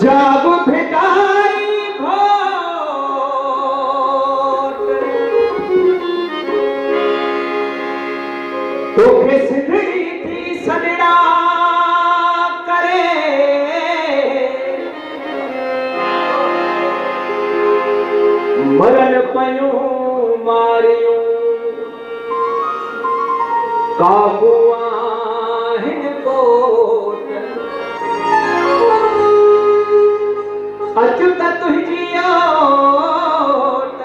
जब भिटाई घोट तो खिसड़ी थी सजड़ा करे मरण पयूं मारियूं काबू आहिनि कोट अचु त तुंहिंजी ओट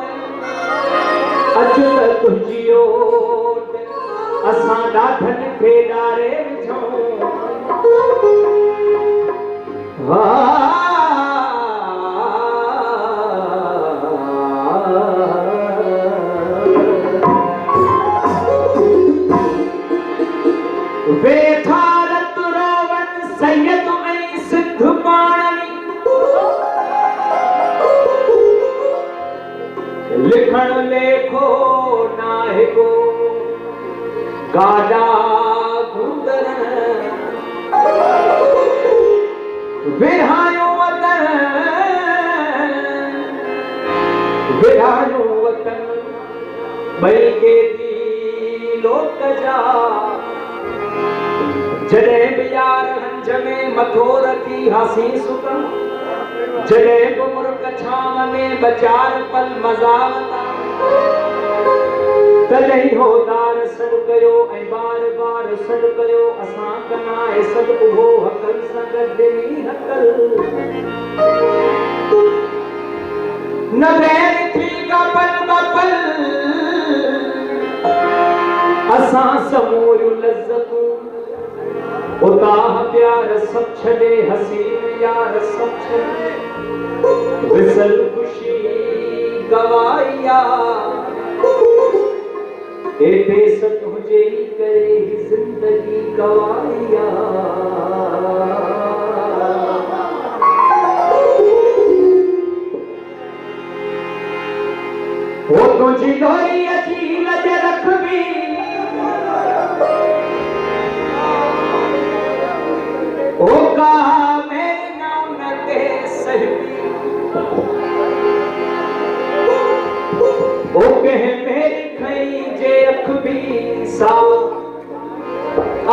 अचु त तुंहिंजी ओट असां ॾाढनि खे ॾारे विझूं वेठा रत रोवन सैयद ऐं सिद्ध पाणनी लिखण लेखो नाहे को गाडा गुंदर विरहायो वतन भई के दी लोक जा जॾहिं बि यार हंज में मथो रखी हसी सुकम जॾहिं बि मुर्ग छांव में बचार पल मज़ावता तॾहिं हो दार सॾु कयो ऐं बार बार सॾु कयो असां कनाए सॾु उहो हकल सां गॾिनी हकल न बैर थी गपल गपल असां समूरियूं लज़तूं उताह प्यार सब छॾे हसीन यार सब छॾे विसल खुशी गवाइया ए बेस तुझे करे जिंदगी गवाइया वो तुझी डोरी अची लज रखबी ओका मेरे नाम न ते सहबी ओ कह मेरी खई जे अख भी सा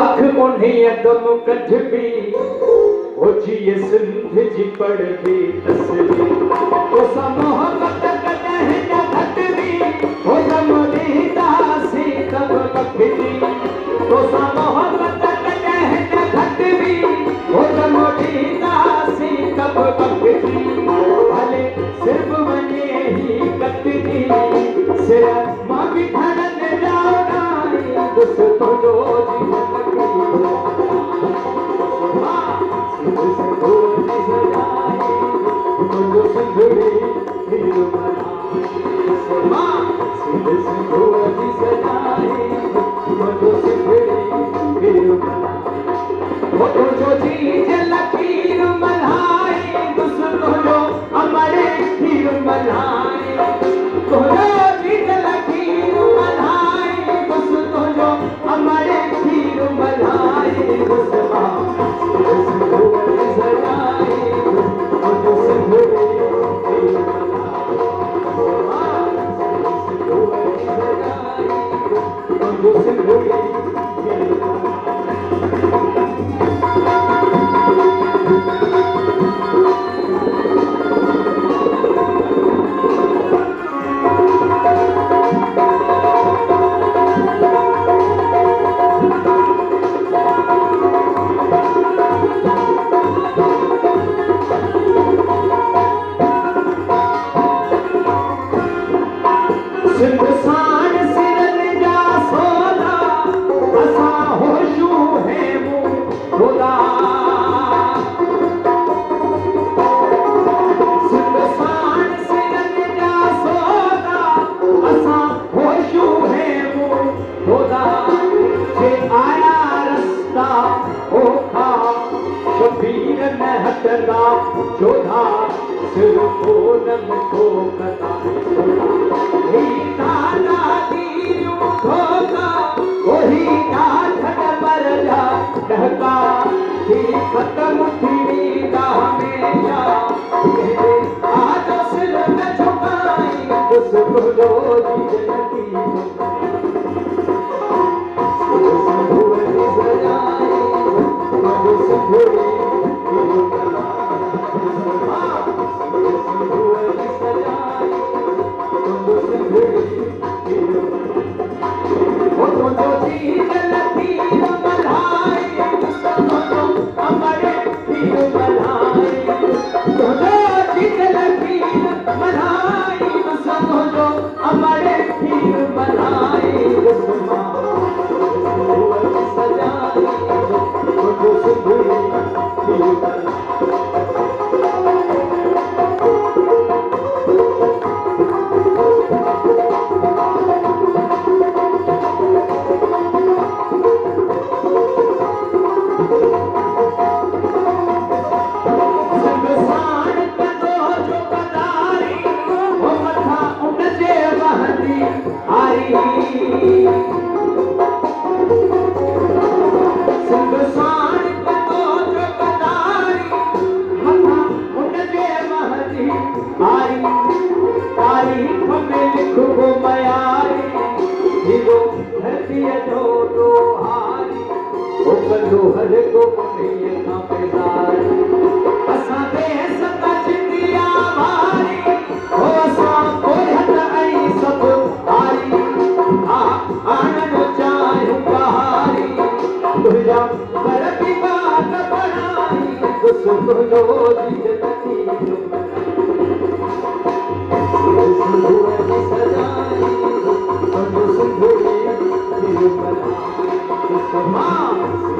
अख मुंडी दम कढबी ओ जी सिंध जी पढ़ बी तस्वीर ओ सा मोहब्बत कदह न घटबी ओ दम दीदा सी तब कखदी ओ सा मोहब्बत कदह न घटबी ओ दम दीदा सी तब कखदी भले सिर्फ वने ही कटदी सिर मां भी धड़न जाई दुस तो जो जीवन की हां सिर्फ से बोल सजाई तो जो संगड़ी हीर बना मां सिर्फ से बोल सजाई तो जो संगड़ी हीर बना वो तो जो चीज लकीर मल्हाई दुस तो जो हमारे हीर मल्हाई तो जो चीज लकीर मल्हाई दुस तो जो हमारे हीर मल्हाई दुस मां दुस बोल सजाई तो जो संगड़ी हीर बना मां दुस बोल सजाई तो जो संगड़ी हीर बना सिंधसान सिरन जा सोदा असां होशूं है वो खुदा सिंधसान सिरन जा सोदा असां होशूं है वो खुदा जे आया रस्ता ओखा शबीर न हटदा जोधा सिर को न ठोकदा ही दादा दीयूं धोखा वही ठाठ पर जा ढका ही खत्म थी हमेशा हाँ